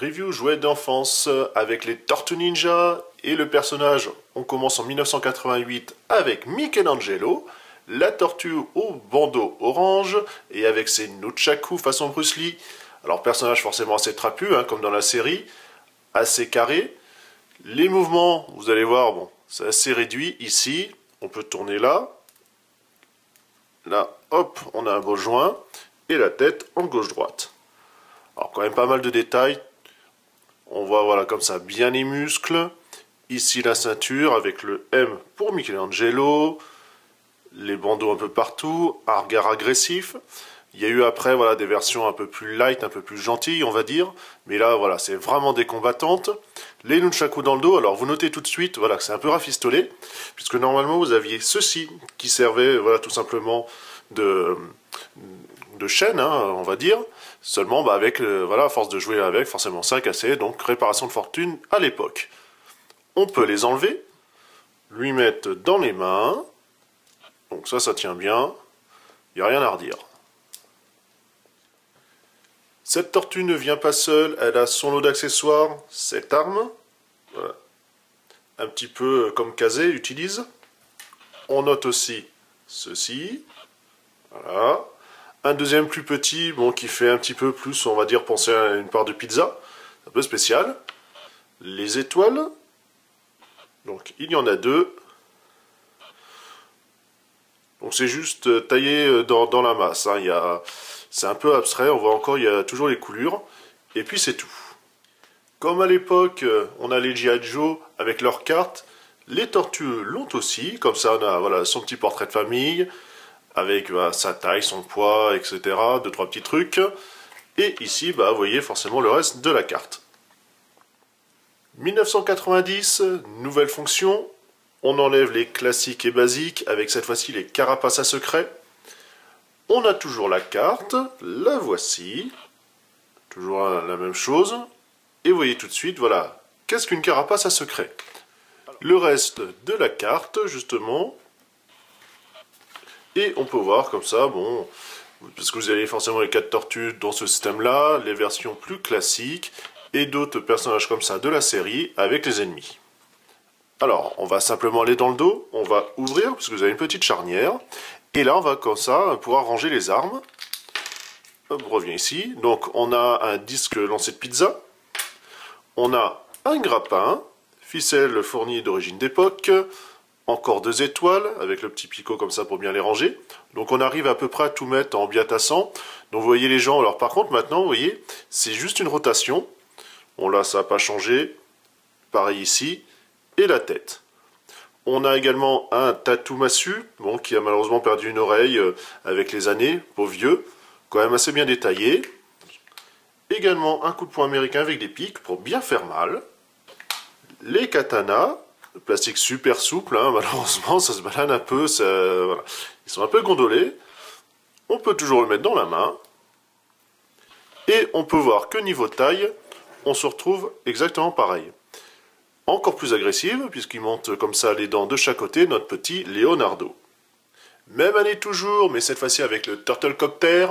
Review jouets d'enfance avec les Tortues Ninja et le personnage, on commence en 1988 avec Michelangelo, la tortue au bandeau orange et avec ses nunchakus façon Bruce Lee. Alors personnage forcément assez trapu, hein, comme dans la série, assez carré. Les mouvements, vous allez voir, bon, c'est assez réduit ici, on peut tourner là. Là, hop, on a un beau joint et la tête en gauche-droite. Alors quand même pas mal de détails. On voit voilà comme ça bien les muscles. Ici la ceinture avec le M pour Michelangelo. Les bandeaux un peu partout. Un regard agressif. Il y a eu après voilà des versions un peu plus light, un peu plus gentilles on va dire. Mais là voilà c'est vraiment des combattantes. Les nunchakus dans le dos. Alors vous notez tout de suite voilà que c'est un peu rafistolé. Puisque normalement vous aviez ceci qui servait voilà tout simplement de chaîne hein, on va dire. Seulement, avec, voilà, à force de jouer avec, forcément ça a cassé, donc réparation de fortune à l'époque. On peut les enlever, lui mettre dans les mains, donc ça tient bien, il n'y a rien à redire. Cette tortue ne vient pas seule, elle a son lot d'accessoires, cette arme, voilà. Un petit peu comme Kazé utilise. On note aussi ceci, voilà. Un deuxième plus petit, bon, qui fait un petit peu plus, on va dire, penser à une part de pizza. Un peu spécial. Les étoiles. Donc, il y en a deux. Donc, c'est juste taillé dans la masse. Hein. C'est un peu abstrait. On voit encore, il y a toujours les coulures. Et puis, c'est tout. Comme à l'époque, on a les G.I. Joe avec leurs cartes. Les tortues l'ont aussi. Comme ça, on a voilà, son petit portrait de famille. Avec sa taille, son poids, etc. Deux, trois petits trucs. Et ici, vous voyez forcément le reste de la carte. 1990, nouvelle fonction. On enlève les classiques et basiques avec cette fois-ci les carapaces à secret. On a toujours la carte, la voici. Toujours la même chose. Et vous voyez tout de suite, voilà, qu'est-ce qu'une carapace à secret? Le reste de la carte, justement. Et on peut voir comme ça, bon, parce que vous avez forcément les 4 tortues dans ce système-là, les versions plus classiques, et d'autres personnages comme ça de la série avec les ennemis. Alors, on va simplement aller dans le dos, on va ouvrir, parce que vous avez une petite charnière, et là on va comme ça pouvoir ranger les armes. Hop, on revient ici, donc on a un disque lancé de pizza, on a un grappin, ficelle fournie d'origine d'époque, encore 2 étoiles, avec le petit picot comme ça pour bien les ranger. Donc on arrive à peu près à tout mettre en biatassant. Donc vous voyez les gens, alors par contre maintenant, vous voyez, c'est juste une rotation. Bon là, ça n'a pas changé. Pareil ici. Et la tête. On a également un tatou massue, bon, qui a malheureusement perdu une oreille avec les années, pauvre vieux. Quand même assez bien détaillé. Également un coup de poing américain avec des pics pour bien faire mal. Les katanas. Le plastique super souple, hein, malheureusement ça se balade un peu, voilà. Ils sont un peu gondolés. On peut toujours le mettre dans la main. Et on peut voir que niveau taille, on se retrouve exactement pareil. Encore plus agressive, puisqu'il monte comme ça les dents de chaque côté, notre petit Leonardo. Même année toujours, mais cette fois-ci avec le Turtlecopter,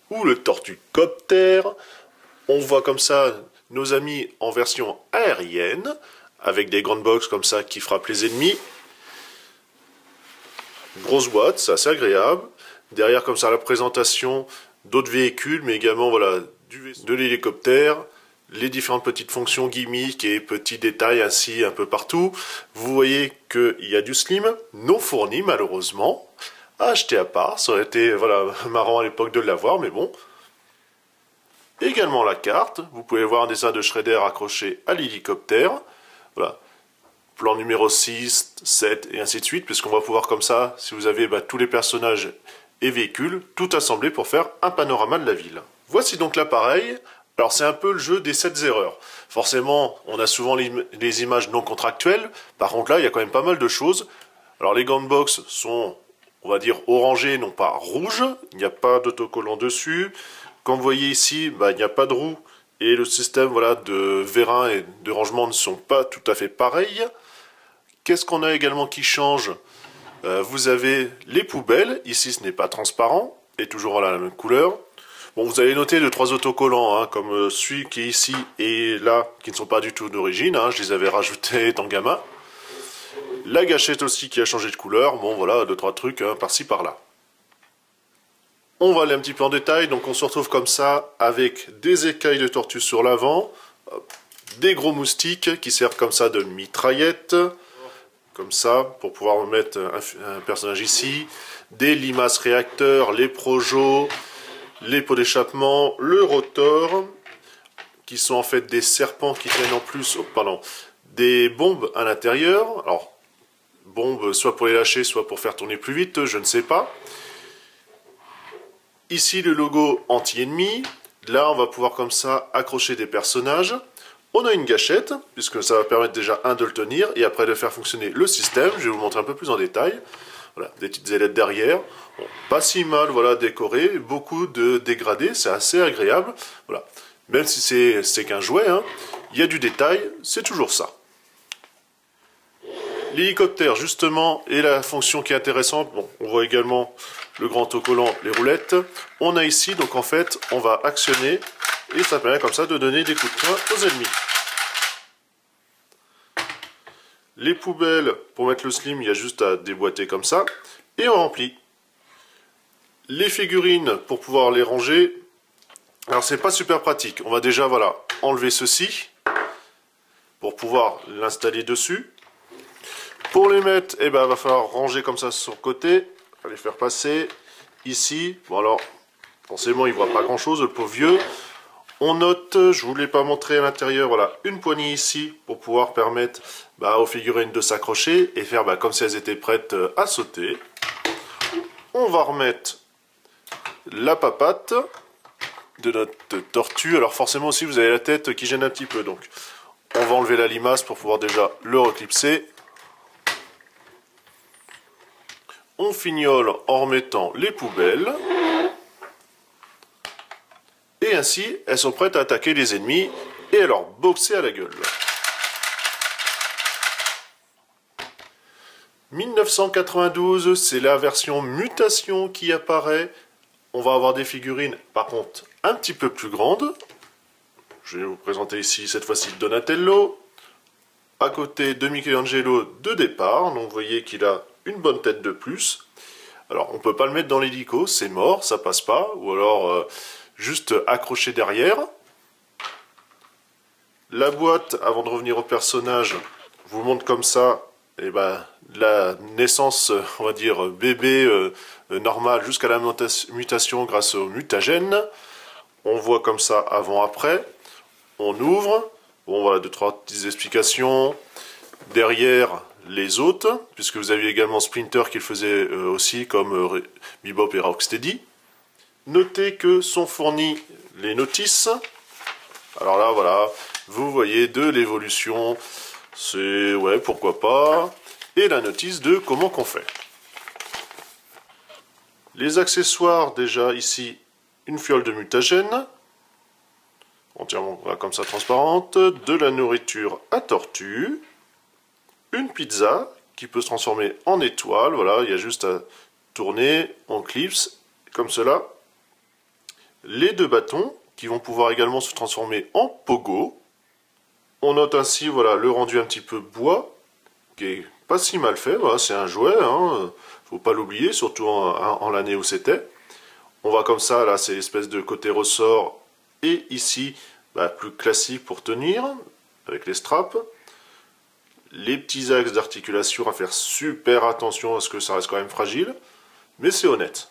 ou le Tortucopter. On voit comme ça nos amis en version aérienne, avec des grandes box comme ça qui frappent les ennemis. Grosse boîte, c'est assez agréable. Derrière comme ça la présentation d'autres véhicules, mais également voilà de l'hélicoptère, les différentes petites fonctions gimmicks et petits détails ainsi un peu partout. Vous voyez qu'il y a du slim, non fourni malheureusement, à acheter à part. Ça aurait été voilà, marrant à l'époque de l'avoir, mais bon. Également la carte, vous pouvez voir un dessin de Shredder accroché à l'hélicoptère. Voilà, plan numéro 6, 7 et ainsi de suite, puisqu'on va pouvoir comme ça, si vous avez tous les personnages et véhicules, tout assembler pour faire un panorama de la ville. Voici donc l'appareil. Alors c'est un peu le jeu des 7 erreurs. Forcément, on a souvent les images non contractuelles. Par contre là, il y a quand même pas mal de choses. Alors les gants de box sont, on va dire, orangés, non pas rouges. Il n'y a pas d'autocollant dessus. Comme vous voyez ici, il n'y a pas de roue. Et le système voilà, de vérin et de rangement ne sont pas tout à fait pareils. Qu'est-ce qu'on a également qui change? Vous avez les poubelles. Ici, ce n'est pas transparent. Et toujours voilà, la même couleur. Bon, vous avez noté 2-3 autocollants, hein, comme celui qui est ici et là, qui ne sont pas du tout d'origine, hein, je les avais rajoutés dans gamin. La gâchette aussi qui a changé de couleur, bon voilà, 2-3 trucs hein, par-ci par-là. On va aller un petit peu en détail, donc on se retrouve comme ça avec des écailles de tortue sur l'avant, des gros moustiques qui servent comme ça de mitraillette, comme ça, pour pouvoir mettre un personnage ici, des limaces réacteurs, les projos, les pots d'échappement, le rotor, qui sont en fait des serpents qui tiennent en plus, des bombes à l'intérieur, alors bombes soit pour les lâcher, soit pour faire tourner plus vite, je ne sais pas. Ici le logo anti-ennemi, là on va pouvoir comme ça accrocher des personnages. On a une gâchette, puisque ça va permettre déjà de le tenir, et après de faire fonctionner le système, je vais vous montrer un peu plus en détail. Voilà, des petites ailettes derrière, bon, pas si mal, voilà, décoré, beaucoup de dégradés, c'est assez agréable. Voilà, même si c'est qu'un jouet, hein, il y a du détail, c'est toujours ça. L'hélicoptère, justement, et la fonction qui est intéressante, bon, on voit également le grand autocollant, les roulettes. On a ici, donc en fait, on va actionner, et ça permet comme ça de donner des coups de poing aux ennemis. Les poubelles, pour mettre le slim, il y a juste à déboîter comme ça, et on remplit. Les figurines, pour pouvoir les ranger, alors c'est pas super pratique. On va déjà, voilà, enlever ceci, pour pouvoir l'installer dessus. Pour les mettre, eh ben, il va falloir ranger comme ça sur le côté, les faire passer ici. Bon alors, forcément, il ne voit pas grand chose, le pauvre vieux. On note, je ne vous l'ai pas montré à l'intérieur, voilà, une poignée ici pour pouvoir permettre aux figurines de s'accrocher et faire comme si elles étaient prêtes à sauter. On va remettre la papate de notre tortue. Alors forcément aussi, vous avez la tête qui gêne un petit peu, donc on va enlever la limace pour pouvoir déjà le reclipser. On fignole en remettant les poubelles. Et ainsi, elles sont prêtes à attaquer les ennemis et à leur boxer à la gueule. 1992, c'est la version mutation qui apparaît. On va avoir des figurines, par contre, un petit peu plus grandes. Je vais vous présenter ici, cette fois-ci, Donatello. À côté de Michelangelo de départ, donc vous voyez qu'il a une bonne tête de plus. Alors, on ne peut pas le mettre dans l'hélico, c'est mort, ça passe pas. Ou alors, juste accroché derrière. La boîte, avant de revenir au personnage, vous montre comme ça, et la naissance, on va dire, bébé normal jusqu'à la mutation grâce au mutagène. On voit comme ça avant-après. On ouvre. Bon, voilà, 2-3 petites explications. Derrière, les autres, puisque vous aviez également Splinter qui le faisait aussi, comme Bebop et Rocksteady. Notez que sont fournis les notices. Alors là, voilà, vous voyez de l'évolution. C'est, ouais, pourquoi pas. Et la notice de comment qu'on fait. Les accessoires, déjà ici, une fiole de mutagène. Entièrement comme ça transparente. De la nourriture à tortue. Une pizza qui peut se transformer en étoile. Voilà, il y a juste à tourner, on clipse, comme cela. Les 2 bâtons qui vont pouvoir également se transformer en pogo. On note ainsi voilà, le rendu un petit peu bois, qui est pas si mal fait. Voilà, c'est un jouet, hein, faut pas l'oublier, surtout en l'année où c'était. On va comme ça, là c'est l'espèce de côté ressort, et ici, plus classique pour tenir, avec les straps. Les petits axes d'articulation à faire super attention parce que ça reste quand même fragile, mais c'est honnête.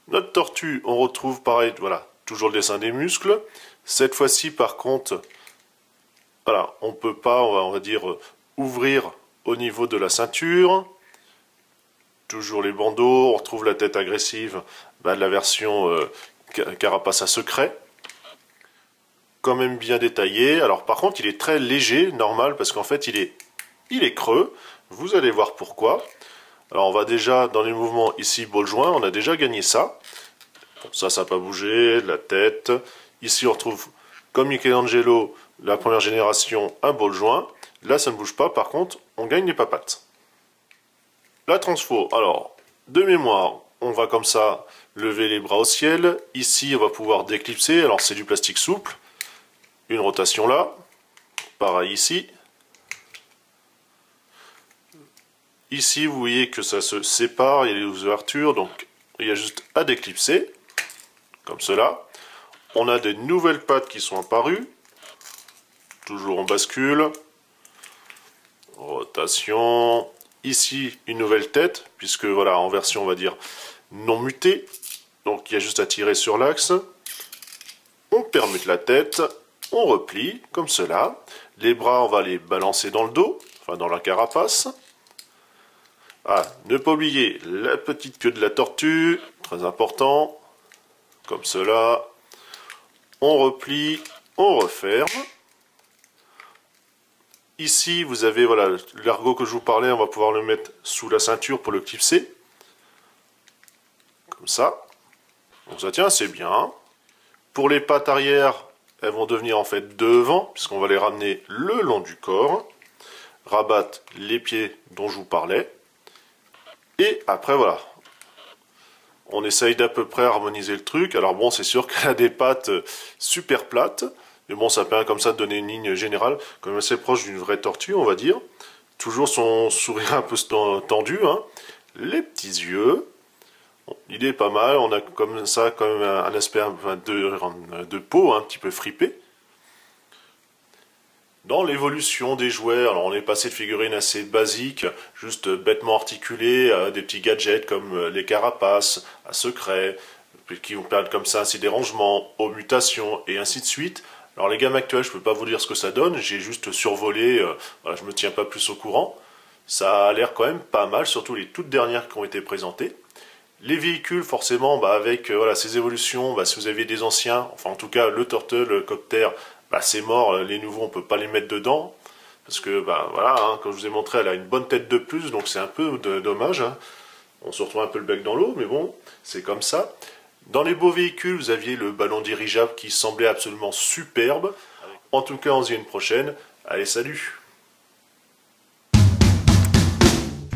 Notre tortue, on retrouve pareil, voilà, toujours le dessin des muscles. Cette fois-ci, par contre, voilà, on ne peut pas, on va dire, ouvrir au niveau de la ceinture. Toujours les bandeaux, on retrouve la tête agressive de la version carapace à secret. Quand même bien détaillé. Alors par contre, il est très léger, normal, parce qu'en fait, il est creux. Vous allez voir pourquoi. Alors on va déjà, dans les mouvements ici, ball joint, on a déjà gagné ça. Bon, ça n'a pas bougé, la tête. Ici, on retrouve, comme Michelangelo, la première génération, un ball joint. Là, ça ne bouge pas, par contre, on gagne les papates. La transfo, alors, de mémoire, on va comme ça lever les bras au ciel. Ici, on va pouvoir déclipser. Alors, c'est du plastique souple. Une rotation là. Pareil ici. Ici, vous voyez que ça se sépare. Il y a les ouvertures. Donc, il y a juste à déclipser. Comme cela. On a des nouvelles pattes qui sont apparues. Toujours en bascule. Rotation. Ici, une nouvelle tête. Puisque, voilà, en version, on va dire, non mutée. Donc, il y a juste à tirer sur l'axe. On permute la tête. On replie, comme cela. Les bras, on va les balancer dans le dos. Enfin, dans la carapace. Ah, ne pas oublier la petite queue de la tortue. Très important. Comme cela. On replie. On referme. Ici, vous avez voilà l'argot que je vous parlais, on va pouvoir le mettre sous la ceinture pour le clipser. Comme ça. Donc ça tient assez bien. Pour les pattes arrière, elles vont devenir en fait devant, puisqu'on va les ramener le long du corps. Rabattre les pieds dont je vous parlais. Et après, voilà. On essaye d'à peu près harmoniser le truc. Alors bon, c'est sûr qu'elle a des pattes super plates. Mais bon, ça permet comme ça de donner une ligne générale, quand même assez proche d'une vraie tortue, on va dire. Toujours son sourire un peu tendu, hein. Les petits yeux. Bon, l'idée est pas mal, on a comme ça quand même un aspect de peau un petit peu fripé. Dans l'évolution des jouets, alors on est passé de figurines assez basiques, juste bêtement articulées, à des petits gadgets comme les carapaces, à secret, qui vont permettre comme ça ainsi des rangements, aux mutations, et ainsi de suite. Alors les gammes actuelles, je ne peux pas vous dire ce que ça donne, j'ai juste survolé, voilà, je ne me tiens pas plus au courant. Ça a l'air quand même pas mal, surtout les toutes dernières qui ont été présentées. Les véhicules, forcément, avec voilà, ces évolutions, si vous aviez des anciens, enfin en tout cas le Turtle, le Copter, c'est mort, les nouveaux on ne peut pas les mettre dedans. Parce que voilà, hein, comme je vous ai montré, elle a une bonne tête de plus, donc c'est un peu dommage. Hein. On se retrouve un peu le bec dans l'eau, mais bon, c'est comme ça. Dans les beaux véhicules, vous aviez le ballon dirigeable qui semblait absolument superbe. En tout cas, on se dit à une prochaine. Allez, salut!